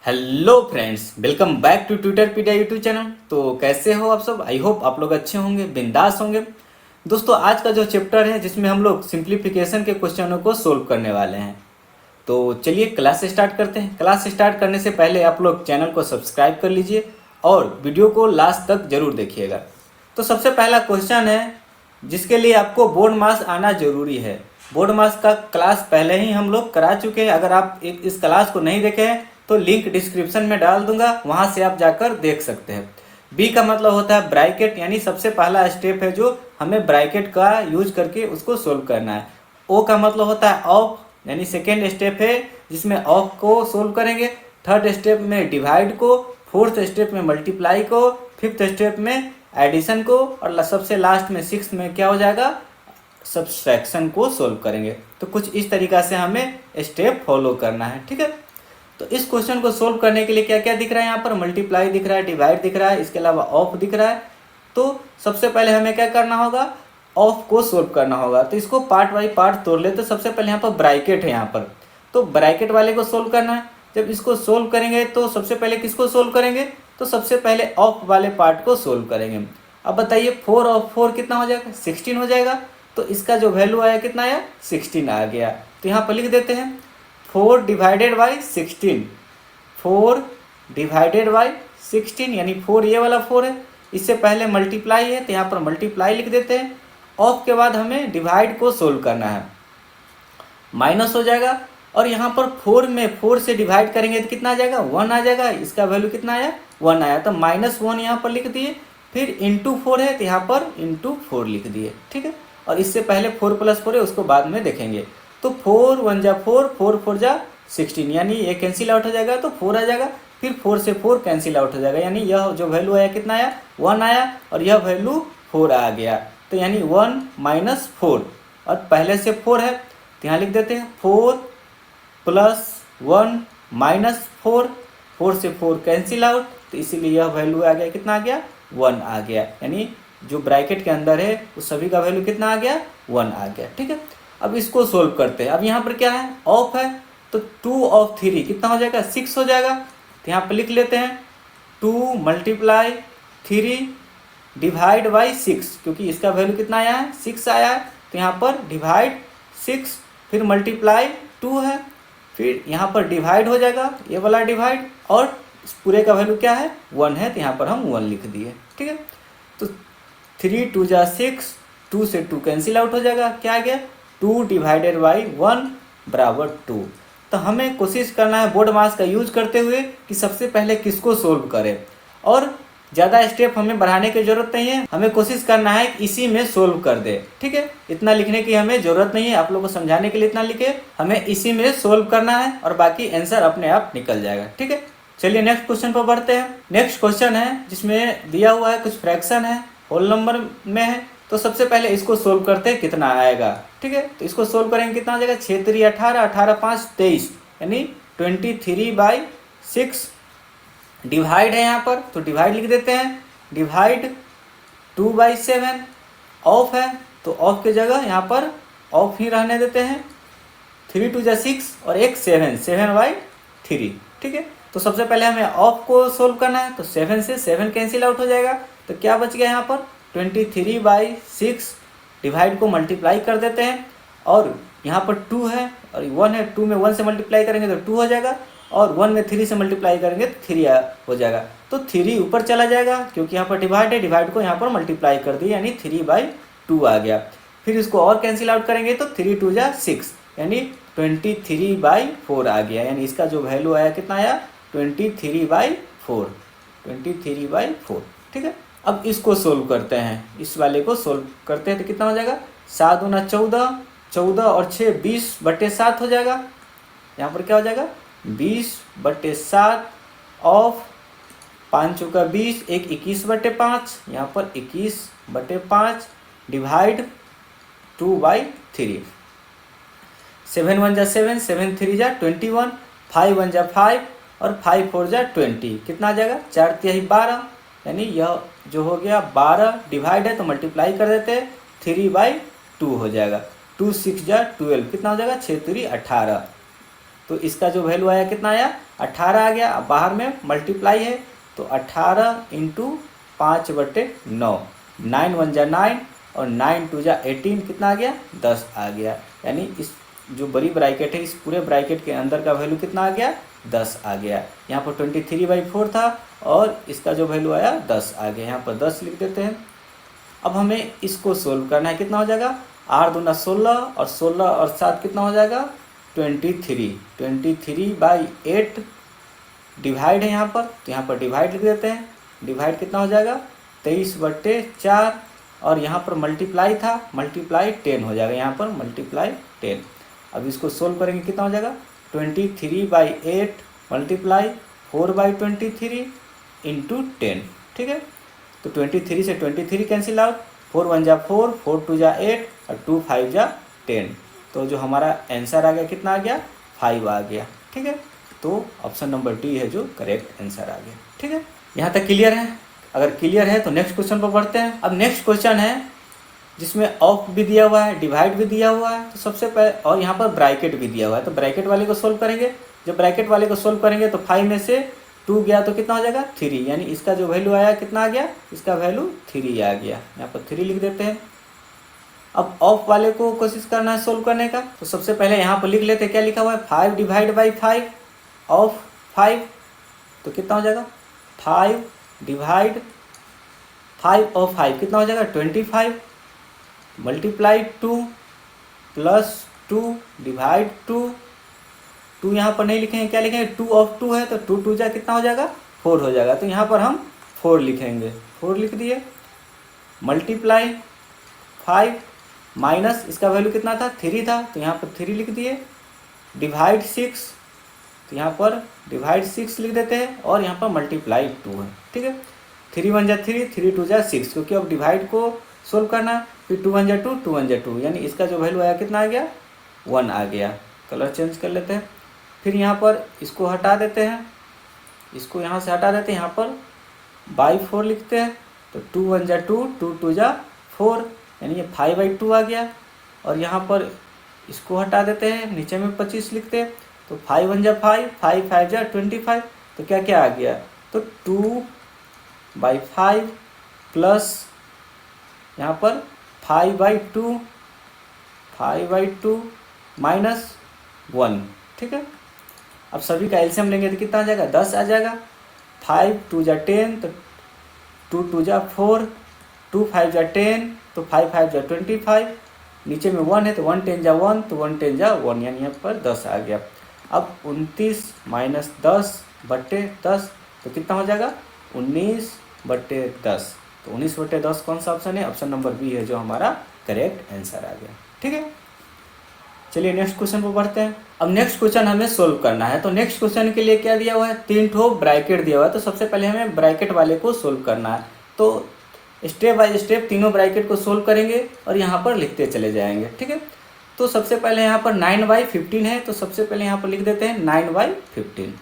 Hello friends, welcome back to Twitterpedia YouTube channel. तो कैसे हो आप सब? आई होप आप लोग अच्छे होंगे, बिंदास होंगे। दोस्तों, आज का जो चैप्टर है जिसमें हम लोग सिंप्लीफिकेशन के क्वेश्चनों को सोल्व करने वाले हैं। तो चलिए क्लास स्टार्ट करते हैं। क्लास स्टार्ट करने से पहले आप लोग चैनल को सब्सक्राइब कर लीजिए और वीडियो को लास्ट तक जरूर देखिएगा। तो सबसे पहला क्वेश्चन है जिसके लिए आपको बोर्ड मास आना जरूरी है। बोर्ड मास का क्लास पहले ही हम लोग करा चुके हैं। अगर आप इस क्लास को नहीं देखे हैं तो लिंक डिस्क्रिप्शन में डाल दूंगा, वहां से आप जाकर देख सकते हैं। बी का मतलब होता है ब्रैकेट, यानी सबसे पहला स्टेप है जो हमें ब्रैकेट का यूज करके उसको सोल्व करना है। ओ का मतलब होता है ऑफ, यानी सेकेंड स्टेप है जिसमें ऑफ को सोल्व करेंगे। थर्ड स्टेप में डिवाइड को, फोर्थ स्टेप में मल्टीप्लाई को, फिफ्थ स्टेप में एडिशन को, और सबसे लास्ट में सिक्स में क्या हो जाएगा, सब्सट्रैक्शन को सोल्व करेंगे। तो कुछ इस तरीका से हमें स्टेप फॉलो करना है, ठीक है। तो इस क्वेश्चन को सोल्व करने के लिए क्या क्या दिख रहा है यहाँ पर, मल्टीप्लाई दिख रहा है, डिवाइड दिख रहा है, इसके अलावा ऑफ दिख रहा है। तो सबसे पहले हमें क्या करना होगा, ऑफ को सोल्व करना होगा। तो इसको पार्ट बाई पार्ट तोड़ ले। तो सबसे पहले यहाँ पर ब्रैकेट है, यहाँ पर तो ब्रैकेट वाले को सोल्व करना है। जब इसको सोल्व करेंगे तो सबसे पहले किसको सोल्व करेंगे, तो सबसे पहले ऑफ वाले पार्ट को सोल्व करेंगे। अब बताइए 4 और 4 कितना हो जाएगा, 16 हो जाएगा। तो इसका जो वैल्यू आया कितना आया, 16 आ गया। तो यहाँ पर लिख देते हैं 4 डिवाइडेड बाई 16, 4 डिवाइडेड बाई 16, यानी 4 ये वाला 4 है, इससे पहले मल्टीप्लाई है तो यहाँ पर मल्टीप्लाई लिख देते हैं। ऑफ के बाद हमें डिवाइड को सोल्व करना है, माइनस हो जाएगा। और यहाँ पर 4 में 4 से डिवाइड करेंगे तो कितना आ जाएगा, 1 आ जाएगा। इसका वैल्यू कितना आया, 1 आया। तो -1 यहाँ पर लिख दिए, फिर इंटू 4 है तो यहाँ पर इंटू 4 लिख दिए, ठीक है। और इससे पहले 4 + 4 है, उसको बाद में देखेंगे। तो 4 1 जा 4, 4 4 जा 16, यानी ये कैंसिल आउट हो जाएगा तो 4 आ जाएगा। फिर 4 से 4 कैंसिल आउट हो जाएगा, यानी यह जो वैल्यू आया कितना आया, 1 आया, और यह वैल्यू 4 आ गया। तो यानी 1 - 4, और पहले से 4 है तो यहाँ लिख देते हैं 4 + 1 - 4, 4 से 4 कैंसिल आउट, तो इसीलिए यह वैल्यू आ गया, कितना आ गया, 1 आ गया। यानी जो ब्रैकेट के अंदर है उस सभी का वैल्यू कितना आ गया, 1 आ गया, ठीक है। अब इसको सोल्व करते हैं। अब यहाँ पर क्या है, ऑफ है, तो 2 ऑफ 3 कितना हो जाएगा, 6 हो जाएगा। तो यहाँ पर लिख लेते हैं 2 × 3 डिवाइड बाई 6, क्योंकि इसका वैल्यू कितना आया है, 6 आया है। तो यहाँ पर डिवाइड 6, फिर मल्टीप्लाई 2 है, फिर यहाँ पर डिवाइड हो जाएगा, ये वाला डिवाइड, और इस पूरे का वैल्यू क्या है, 1 है, तो यहाँ पर हम 1 लिख दिए, ठीक है। तो 3 2 जा 6, 2 से 2 कैंसिल आउट हो जाएगा, क्या आ गया, 2 डिवाइडेड बाई 1 बराबर 2। तो हमें कोशिश करना है बोर्ड मास का यूज करते हुए कि सबसे पहले किसको सोल्व करें, और ज़्यादा स्टेप हमें बढ़ाने की ज़रूरत नहीं है। हमें कोशिश करना है इसी में सोल्व कर दे, ठीक है। इतना लिखने की हमें ज़रूरत नहीं है, आप लोगों को समझाने के लिए इतना लिखे, हमें इसी में सोल्व करना है और बाकी आंसर अपने आप निकल जाएगा, ठीक है। चलिए नेक्स्ट क्वेश्चन पर बढ़ते हैं। नेक्स्ट क्वेश्चन है जिसमें दिया हुआ है कुछ फ्रैक्शन है, होल नंबर में है। तो सबसे पहले इसको सोल्व करते हैं, कितना आएगा, ठीक है। तो इसको सोल्व करेंगे, कितना आ जाएगा, 6 3 18, 18 5 23, यानी 23/6। डिवाइड है यहाँ पर तो डिवाइड लिख देते हैं, डिवाइड 2/7। ऑफ है तो ऑफ की जगह यहाँ पर ऑफ ही रहने देते हैं, 3 2 जा 6 और एक 7, 7/3, ठीक है। तो सबसे पहले हमें ऑफ को सोल्व करना है, तो 7 से 7 कैंसिल आउट हो जाएगा। तो क्या बच गया यहाँ पर, 23/6। डिवाइड को मल्टीप्लाई कर देते हैं, और यहाँ पर 2 है और 1 है, 2 में 1 से मल्टीप्लाई करेंगे तो 2 हो जाएगा, और 1 में 3 से मल्टीप्लाई करेंगे तो 3 हो जाएगा। तो 3 ऊपर चला जाएगा क्योंकि यहाँ पर डिवाइड है, डिवाइड को यहाँ पर मल्टीप्लाई कर दिए, यानी 3/2 आ गया। फिर इसको और कैंसिल आउट करेंगे तो 3 2 जा 6, यानी 23/4 आ गया। यानी इसका जो वैल्यू आया कितना आया, 23/4, 23/4, ठीक है। अब इसको सोल्व करते हैं, इस वाले को सोल्व करते हैं तो कितना हो जाएगा, 7 दूना 14, 14 और 6 20/7 हो जाएगा। यहाँ पर क्या हो जाएगा, 20/7 ऑफ 5 चौका 20, एक 21/5, यहाँ पर 21/5 डिवाइड 2/3। 7 1 जा 7, 7 3 जा 21, 5 1 जा 5 और 5 4 जा 20, कितना आ जाएगा, 4 तिहाई 12, यानी यह जो हो गया 12। डिवाइड है तो मल्टीप्लाई कर देते हैं, 3/2 हो जाएगा। 2 6 जा 12, कितना हो जाएगा, 6 3 18। तो इसका जो वैल्यू आया कितना आया 18 आ गया। अब बाहर में मल्टीप्लाई है तो 18 इंटू 5/9, 9 1 जा 9 और 9 2 जा 18 कितना आ गया 10 आ गया। यानी इस जो बड़ी ब्रैकेट है इस पूरे ब्रैकेट के अंदर का वैल्यू कितना आ गया 10 आ गया। यहाँ पर 23/4 था और इसका जो वैल्यू आया 10 आ गया। यहाँ पर 10 लिख देते हैं। अब हमें इसको सोल्व करना है। कितना हो जाएगा 8 दूना 16 और 16 और 7 कितना हो जाएगा 23। 23/8 डिवाइड है यहाँ पर, तो यहाँ पर डिवाइड लिख देते हैं। डिवाइड कितना हो जाएगा 23/4 और यहाँ पर मल्टीप्लाई था, मल्टीप्लाई 10 हो जाएगा। यहाँ पर मल्टीप्लाई 10। अब इसको सोल्व करेंगे कितना हो जाएगा 23/8 मल्टीप्लाई 4/23 इंटू 10। ठीक है, तो 23 से 23 कैंसिल आउट, 4 1 जा 4, 4 2 जा 8 और 2 5 जा 10। तो जो हमारा आंसर आ गया कितना आ गया 5 आ गया। ठीक है, तो ऑप्शन नंबर डी है जो करेक्ट आंसर आ गया। ठीक है, यहाँ तक क्लियर है? अगर क्लियर है तो नेक्स्ट क्वेश्चन पर बढ़ते हैं। अब नेक्स्ट क्वेश्चन है जिसमें ऑफ भी दिया हुआ है, डिवाइड भी दिया हुआ है, तो सबसे पहले और यहाँ पर ब्रैकेट भी दिया हुआ है। तो ब्रैकेट वाले को सोल्व करेंगे। जब ब्रैकेट वाले को सोल्व करेंगे तो 5 में से 2 गया तो कितना हो जाएगा 3, यानी इसका जो वैल्यू आया कितना आ गया, इसका वैल्यू 3 आ गया। यहाँ पर 3 लिख देते हैं। अब ऑफ वाले को कोशिश करना है सोल्व करने का। तो सबसे पहले यहाँ पर लिख लेते हैं क्या लिखा हुआ है 5 डिवाइड बाई 5 ऑफ 5, तो कितना हो जाएगा 5 डिवाइड 5 ऑफ 5 कितना हो जाएगा 25 मल्टीप्लाई 2 प्लस 2 डिवाइड 2 यहाँ पर नहीं लिखेंगे, क्या लिखेंगे 2 ऑफ 2 है तो 2 2 जा कितना हो जाएगा 4 हो जाएगा। तो यहाँ पर हम 4 लिखेंगे, 4 लिख दिए। मल्टीप्लाई 5 माइनस इसका वैल्यू कितना था 3 था तो यहाँ पर 3 लिख दिए। डिवाइड 6, तो यहाँ पर डिवाइड 6 लिख देते हैं और यहाँ पर मल्टीप्लाई 2 है। ठीक है, 3 1 जा 3, 3 2 जा 6, क्योंकि अब डिवाइड को सोल्व करना। फिर 2 1 जा 2, 2 1 जा 2, यानी इसका जो वैल्यू आया कितना आ गया 1 आ गया। कलर चेंज कर लेते हैं। फिर यहाँ पर इसको हटा देते हैं, इसको यहाँ से हटा देते हैं। यहाँ पर बाई 4 लिखते हैं तो 2 1 जा 2, 2 2 जा 4, यानी ये 5/2 आ गया। और यहाँ पर इसको हटा देते हैं, नीचे में 25 लिखते हैं तो 5 1 जा 5, 5 5 जा 25, तो क्या क्या आ गया तो 2/5 प्लस यहाँ पर 5/2, 5/2 माइनस 1। ठीक है, अब सभी का एलसीएम लेंगे तो कितना आ जाएगा 10 आ जाएगा। 5 2 जा 10 तो 2 2 जा 4, 2 5 जा 10 तो 5 5 जा 25, नीचे में 1 है तो 1 10 जा 1 तो 1 10 जा 1, यानी यहाँ पर 10 आ गया। अब 29 माइनस 10/10 तो कितना हो जाएगा 19/10। तो 19/10 कौन सा ऑप्शन है, ऑप्शन नंबर बी है जो हमारा करेक्ट आंसर आ गया। ठीक है, चलिए नेक्स्ट क्वेश्चन पर बढ़ते हैं। अब नेक्स्ट क्वेश्चन हमें सोल्व करना है। तो नेक्स्ट क्वेश्चन के लिए क्या दिया हुआ है 3 ठो ब्रैकेट दिया हुआ है। तो सबसे पहले हमें ब्रैकेट वाले को सोल्व करना है। तो स्टेप बाय स्टेप तीनों ब्रैकेट को सोल्व करेंगे और यहाँ पर लिखते चले जाएंगे। ठीक है, तो सबसे पहले यहाँ पर 9/15 है तो सबसे पहले यहाँ पर लिख देते हैं 9/15।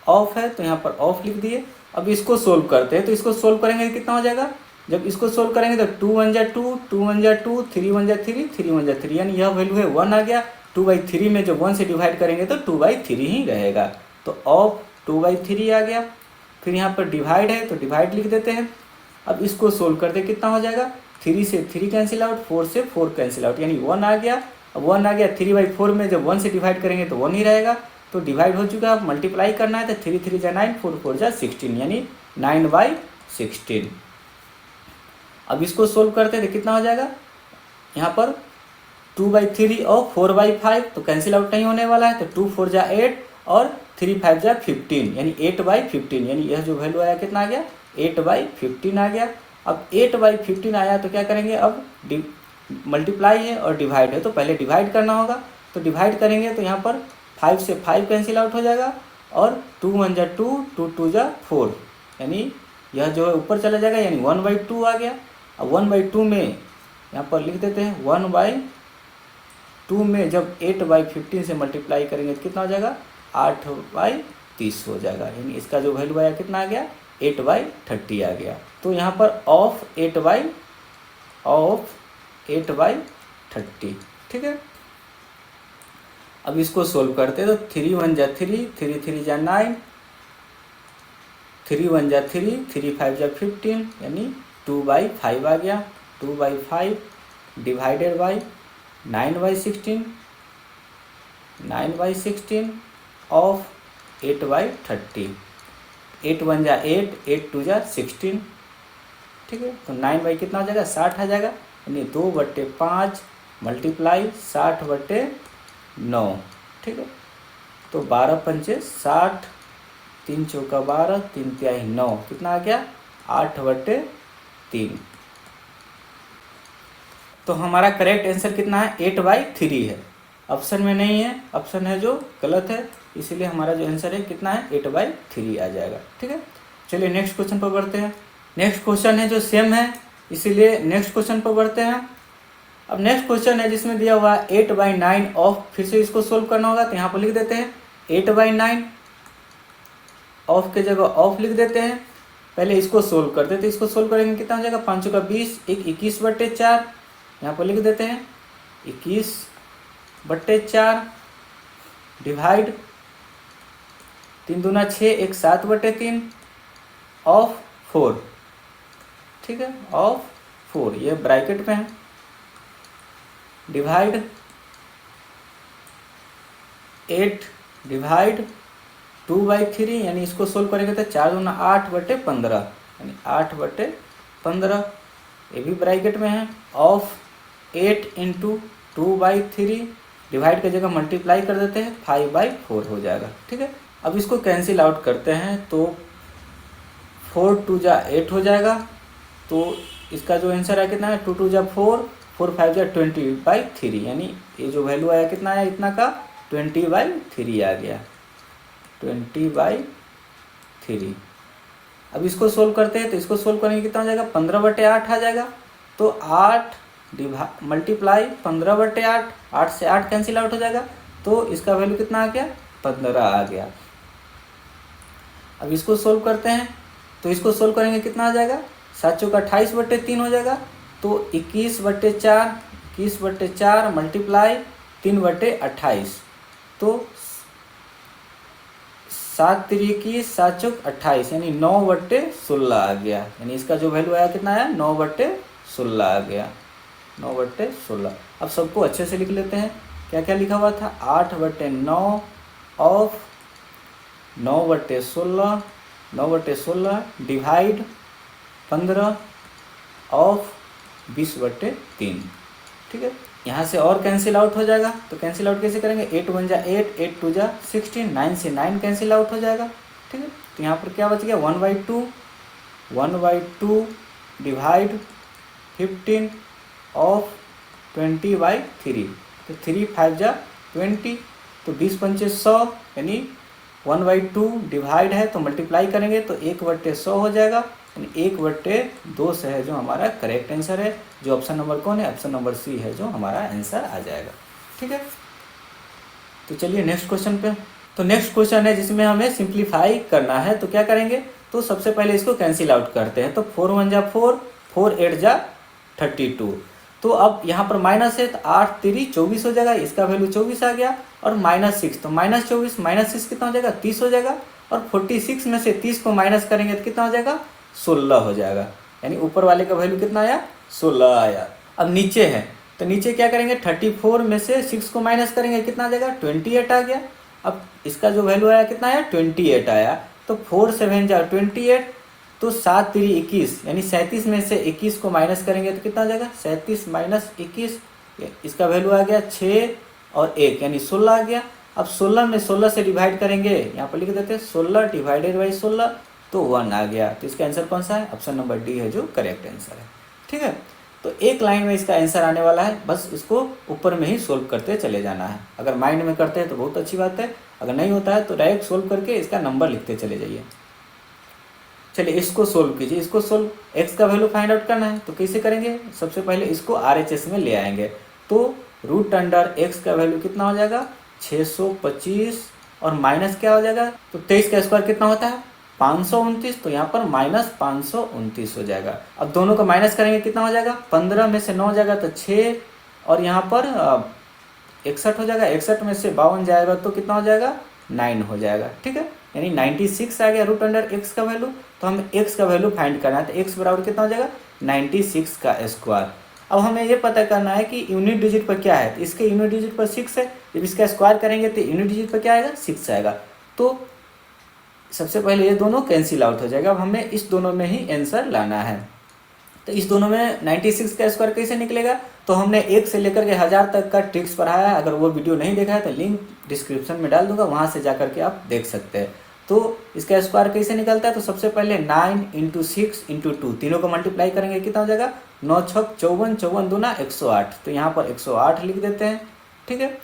ऑफ है तो यहाँ पर ऑफ लिख दिए। अब इसको सोल्व करते हैं। तो इसको सोल्व करेंगे कितना हो जाएगा, जब इसको सोल्व करेंगे तो 2 1 जा 2, 2 1 जा 2, 3 1 जा 3, 3 1 जा 3, यानी यह वैल्यू है 1 आ गया। 2/3 में जब 1 से डिवाइड करेंगे तो 2/3 ही रहेगा। तो ऑफ 2/3 आ गया। फिर यहाँ पर डिवाइड है तो डिवाइड लिख देते हैं। अब इसको सोल्व करते कितना हो जाएगा 3 से 3 कैंसिल आउट, 4 से 4 कैंसिल आउट, यानी 1 आ गया। अब 1 आ गया 3/4 में जब 1 से डिवाइड करेंगे तो 1 ही रहेगा। तो डिवाइड हो चुका है। अब मल्टीप्लाई करना है तो 3 3 जा 9, 4 4 जा 16, यानी 9/16। अब इसको सोल्व करते हैं तो कितना हो जाएगा यहाँ पर 2/3 और 4/5 तो कैंसिल आउट नहीं होने वाला है। तो 2 4 जा 8 और 3 5 जा 15, यानी 8/15, यानी यह जो वैल्यू आया कितना आ गया 8/15 आ गया। अब 8/15 आया तो क्या करेंगे, अब मल्टीप्लाई है और डिवाइड है तो पहले डिवाइड करना होगा। तो डिवाइड करेंगे तो यहाँ पर 5 से 5 कैंसिल आउट हो जाएगा और 2 1 जा 2, 2 2 जा 4, यानी यह जो है ऊपर चला जाएगा, यानी 1/2 आ गया। अब 1/2 में यहाँ पर लिख देते हैं 1/2 में जब 8/15 से मल्टीप्लाई करेंगे तो कितना हो जाएगा 8/30 हो जाएगा, यानी इसका जो वैल्यू आया कितना आ गया 8/30 आ गया। तो यहाँ पर ऑफ 8/30, ठीक है। अब इसको सोल्व करते हैं तो 3 1 जा 3, 3 3 जा 9, 3 1 जा 3, 3 5 जा 15 यानी 2/5 आ गया। 2/5 डिवाइडेड बाई 9/16, 9/16 ऑफ 8/30। 8 1 जा 8, 8 2 जा 16, ठीक है। तो 9 कितना हो जाएगा, 60 आ जाएगा, यानी 2/5 मल्टीप्लाई 60/9, ठीक है। तो 12 पंचे 60, 3 चौका 12, 3 तिहाई 9, कितना आ गया 8/3। तो हमारा करेक्ट आंसर कितना है, 8/3 है। ऑप्शन में नहीं है, ऑप्शन है जो गलत है, इसीलिए हमारा जो आंसर है कितना है, 8/3 आ जाएगा, ठीक है। चलिए नेक्स्ट क्वेश्चन पर बढ़ते हैं। नेक्स्ट क्वेश्चन है जो सेम है, इसीलिए नेक्स्ट क्वेश्चन पर बढ़ते हैं। अब नेक्स्ट क्वेश्चन है जिसमें दिया हुआ 8/9 ऑफ, फिर से इसको सोल्व करना होगा, तो यहाँ पर लिख देते हैं 8/9, ऑफ के जगह ऑफ लिख देते हैं। पहले इसको सोल्व करते हैं, तो इसको सोल्व करेंगे कितना हो जाएगा, 5 का 20, 21/4, यहाँ पर लिख देते हैं 21/4 डिवाइड 3 दूना 6, 1 7/3 ऑफ 4, ठीक है, ऑफ 4, ये ब्रैकेट में है, डिवाइड 8 डिवाइड 2/3, यानी इसको सोल्व करेंगे तो 4 दूना 8/15, यानी 8/15, ये भी ब्रैकेट में है, ऑफ 8 इंटू 2/3 डिवाइड की जगह मल्टीप्लाई कर देते हैं, 5/4 हो जाएगा, ठीक है। अब इसको कैंसिल आउट करते हैं, तो 4 2 जा 8 हो जाएगा। तो इसका जो आंसर है कितना है, 2 2 जा 4, 4 5 जा 20/3, यानी ये जो वैल्यू आया कितना आया, इतना का 20/3 आ गया, 20/3। अब इसको सोल्व करते हैं, तो इसको सोल्व करेंगे कितना हो जाएगा, 15/8 आ जाएगा। तो 8 मल्टीप्लाई 15/8, 8 से 8 कैंसिल आउट हो जाएगा, तो इसका वैल्यू कितना आ गया, 15 आ गया। अब इसको सोल्व करते हैं, तो इसको सोल्व करेंगे कितना आ जाएगा, 7 चौका 28/3 हो जाएगा। तो 21/4 मल्टीप्लाई 3/28, तो 7 3 21, 7 चौक 28, यानी 9/16 आ गया, यानी इसका जो वैल्यू आया कितना आया, 9/16 आ गया, 9/16। अब सबको अच्छे से लिख लेते हैं, क्या क्या लिखा हुआ था, 8/9 ऑफ 9/16, 9/16 डिवाइड 15 ऑफ 20/3, ठीक है। यहाँ से और कैंसिल आउट हो जाएगा, तो कैंसिल आउट कैसे करेंगे, 8 1 जा 8, 8 2 जा 16, 9 से 9 कैंसिल आउट हो जाएगा, ठीक है। तो यहाँ पर क्या बच गया, 1/2 डिवाइड 15 ऑफ 20/3, तो 3 5 जा 20, तो 20 पंचे 100, यानी 1/2 डिवाइड है तो मल्टीप्लाई करेंगे तो 1/100 हो जाएगा, यानी 1/2 से है जो हमारा करेक्ट आंसर है। जो ऑप्शन नंबर कौन है, ऑप्शन नंबर सी है जो हमारा आंसर आ जाएगा, ठीक है। तो चलिए नेक्स्ट क्वेश्चन पे। तो नेक्स्ट क्वेश्चन है जिसमें हमें सिंप्लीफाई करना है, तो क्या करेंगे, तो सबसे पहले इसको कैंसिल आउट करते हैं। तो 4 1 जा 4, 4 8 जा 32। तो अब यहाँ पर माइनस है, तो 8 3 24 हो जाएगा, इसका वैल्यू 24 आ गया। और -6, तो -24 -6 कितना हो जाएगा, 30 हो जाएगा। और 46 में से 30 को माइनस करेंगे तो कितना हो जाएगा, 16 हो जाएगा, यानी ऊपर वाले का वैल्यू कितना आया, 16 आया। अब नीचे है, तो नीचे क्या करेंगे, 34 में से 6 को माइनस करेंगे, कितना आ जाएगा, 28 आ गया। अब इसका जो वैल्यू आया कितना आया, 28 आया। तो 4 7 जा 28, तो 7 3 21, यानी 37 में से 21 को माइनस करेंगे तो कितना आ जाएगा, 37 माइनस 21, इसका वैल्यू आ गया 6 और 1, यानी 16 आ गया। अब 16 में 16 से डिवाइड करेंगे, यहाँ पर लिख देते हैं 16 डिवाइडेड बाई 16, तो 1 आ गया। तो इसका आंसर कौन सा है, ऑप्शन नंबर डी है जो करेक्ट आंसर है, ठीक है। तो एक लाइन में इसका आंसर आने वाला है, बस इसको ऊपर में ही सोल्व करते चले जाना है। अगर माइंड में करते हैं तो बहुत अच्छी बात है, अगर नहीं होता है तो डायरेक्ट सोल्व करके इसका नंबर लिखते चले जाइए। चलिए इसको सोल्व कीजिए, इसको सोल्व, एक्स का वैल्यू फाइंड आउट करना है, तो कैसे करेंगे, सबसे पहले इसको RHS में ले आएंगे। तो रूट अंडर एक्स का वैल्यू कितना हो जाएगा, 625, और माइनस क्या हो जाएगा, तो 23 का स्क्वायर कितना होता है, 529, तो यहाँ पर -529 हो जाएगा। अब दोनों का माइनस करेंगे कितना हो जाएगा, 15 में से 9 जाएगा तो 6, और यहाँ पर 61 हो जाएगा, 61 में से 52 जाएगा तो कितना हो जाएगा 9 हो जाएगा। ठीक है, यानी 96 आ गया रूट अंडर एक्स का वैल्यू। तो हमें एक्स का वैल्यू फाइंड करना है, तो एक्स बराबर कितना हो जाएगा 96 का स्क्वायर। अब हमें ये पता करना है कि यूनिट डिजिट पर क्या है, तो इसके यूनिट डिजिट पर 6 है, जब इसका स्क्वायर करेंगे तो यूनिट डिजिट पर क्या आएगा 6 आएगा। तो सबसे पहले ये दोनों कैंसिल आउट हो जाएगा। अब हमें इस दोनों में ही आंसर लाना है। तो इस दोनों में 96 का स्क्वायर कैसे निकलेगा, तो हमने 1 से लेकर के 1000 तक का ट्रिक्स पढ़ाया है। अगर वो वीडियो नहीं देखा है तो लिंक डिस्क्रिप्शन में डाल दूंगा, वहाँ से जा करके आप देख सकते हैं। तो इसका स्क्वायर कैसे निकलता है, तो सबसे पहले 9 × 6 × 2 तीनों को मल्टीप्लाई करेंगे, कितना हो जाएगा 9 × 6 = 54, 54 दूना 108। तो यहाँ पर 108 लिख देते हैं। ठीक है,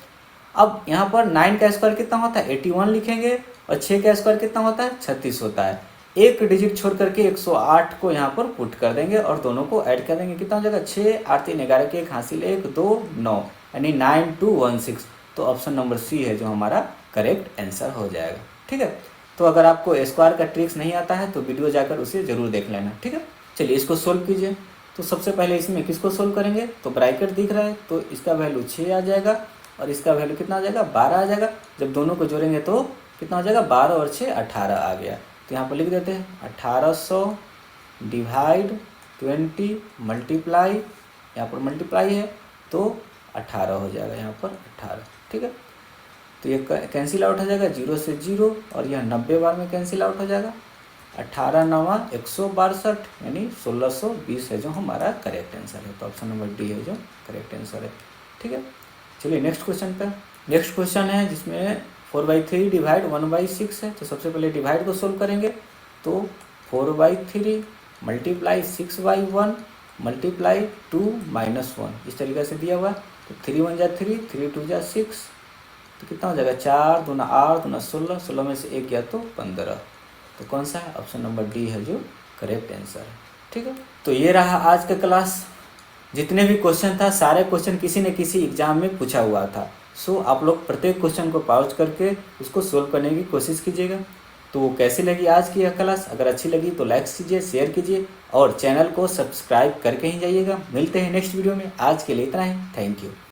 अब यहाँ पर 9 का स्क्वायर कितना होता है 81 लिखेंगे, और 6 का स्क्वायर कितना होता है 36 होता है। एक डिजिट छोड़ करके 108 को यहाँ पर पुट कर देंगे और दोनों को ऐड कर देंगे, कितना हो जाएगा 6 8 3 11 के 1 हासिल 1 2 9, यानी 9216। तो ऑप्शन नंबर सी है जो हमारा करेक्ट आंसर हो जाएगा। ठीक है, तो अगर आपको स्क्वायर का ट्रिक्स नहीं आता है तो वीडियो जाकर उसे जरूर देख लेना। ठीक है, चलिए इसको सोल्व कीजिए। तो सबसे पहले इसमें किसको सोल्व करेंगे, तो ब्रैकेट दिख रहा है तो इसका वैल्यू 6 आ जाएगा और इसका वैल्यू कितना आ जाएगा 12 आ जाएगा। जब दोनों को जोड़ेंगे तो कितना हो जाएगा 12 और 6 18 आ गया। तो यहाँ पर लिख देते हैं 1800 डिवाइड 20 मल्टीप्लाई, यहाँ पर मल्टीप्लाई है तो 18 हो जाएगा, यहाँ पर 18। ठीक है, तो ये कैंसिल आउट हो जाएगा 0 से 0 और यह 90 बार में कैंसिल आउट हो जाएगा। 18 9 162, यानी 1620 है जो हमारा करेक्ट आंसर है। तो ऑप्शन नंबर डी है जो करेक्ट आंसर है। ठीक है, चलिए नेक्स्ट क्वेश्चन पे। नेक्स्ट क्वेश्चन है जिसमें 4/3 डिवाइड 1/6 है। तो सबसे पहले डिवाइड को सोल्व करेंगे, तो 4/3 मल्टीप्लाई 6/1 मल्टीप्लाई 2 - 1 इस तरीके से दिया हुआ है। तो 3 1 जा 3, 3 2 जा 6, तो कितना हो जाएगा 4 2 8 2 16, 16 में से 1 गया तो 15। तो कौन सा है, ऑप्शन नंबर डी है जो करेक्ट आंसर है। ठीक है, तो ये रहा आज का क्लास। जितने भी क्वेश्चन था सारे क्वेश्चन किसी न किसी एग्जाम में पूछा हुआ था। सो आप लोग प्रत्येक क्वेश्चन को पॉज करके उसको सोल्व करने की कोशिश कीजिएगा। तो कैसी लगी आज की यह क्लास, अगर अच्छी लगी तो लाइक कीजिए, शेयर कीजिए और चैनल को सब्सक्राइब करके ही जाइएगा। मिलते हैं नेक्स्ट वीडियो में, आज के लिए इतना ही। Thank you.